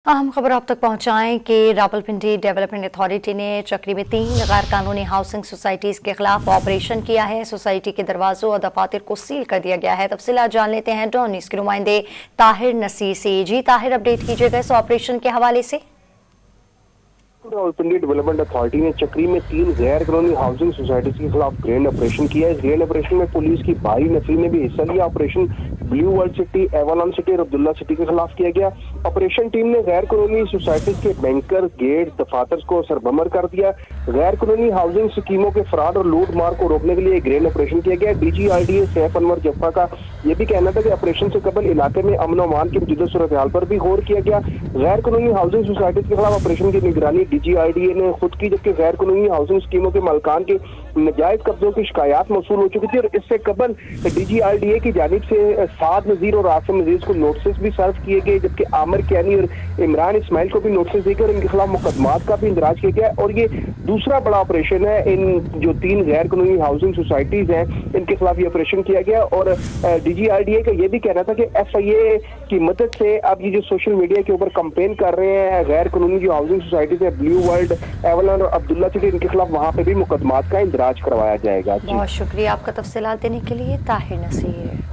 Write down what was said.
अहम खबर आप तक पहुंचाएं कि रावलपिंडी डेवलपमेंट अथॉरिटी ने चक्री में 3 गैर कानूनी हाउसिंग सोसाइटीज के खिलाफ ऑपरेशन किया है। सोसाइटी के दरवाजों और दफातर को सील कर दिया गया है। तफसीलात जान लेते हैं डॉन न्यूज़ के नुमाइंदे ताहिर नसीर से। जी ताहिर, अपडेट कीजिएगा इस ऑपरेशन के हवाले से। रावलपिंडी डेवलपमेंट अथॉरिटी ने चक्री में 3 गैर कानूनी हाउसिंग सोसाइटीज के खिलाफ ग्रैंड ऑपरेशन किया है। इस ग्रैंड ऑपरेशन में पुलिस की भारी नफरी ने भी हिस्सा लिया। Operation blue world city, Avalon city और अब्दुल्ला सिटी के खिलाफ किया गया। ऑपरेशन टीम ने गैर कानूनी सोसाइटीज के बैंकर, गेट, दफातर को सरबमर कर दिया। गैर कानूनी हाउसिंग स्कीमों के फ्रॉड और लूट मार को रोकने के लिए ग्रैंड ऑपरेशन किया गया। DGRDA सैफ अनवर जफ्फा का यह भी कहना था कि ऑपरेशन से कबल इलाके में अमन अमान की मौजूदा सूरत हाल पर भी गौर किया गया। गैर कानूनी हाउसिंग सोसाइटीज के खिलाफ ऑपरेशन की निगरानी DGRDA ने खुद की, जबकि गैर कानूनी हाउसिंग स्कीमों के मालकान के नाजायज कब्जों की शिकायत मौसूल हो चुकी थी। और इससे कबल DGRDA की जानिब से साद नजीर और आसिम अजीज को नोटिस भी सर्व किए गए, जबकि आमिर कैनी और इमरान इस्माइल को भी नोटिस दिए गए और इनके खिलाफ मुकदमात का भी इंदराज किया गया। और ये दूसरा बड़ा ऑपरेशन है। इन जो 3 गैर कानूनी हाउसिंग सोसाइटीज हैं इनके खिलाफ ये ऑपरेशन किया गया। और DGRDA का ये भी कहना था कि FIA की मदद से अब ये जो सोशल मीडिया के ऊपर कंपेन कर रहे हैं गैर कानूनी जो हाउसिंग सोसाइटीज है, ब्लू वर्ल्ड, एवलॉन और अब्दुल्ला सिटी, इनके खिलाफ वहां पे भी मुकदमात का इंदराज करवाया जाएगा। बहुत शुक्रिया आपका तफसीलात देने के लिए ताहिर नसीर।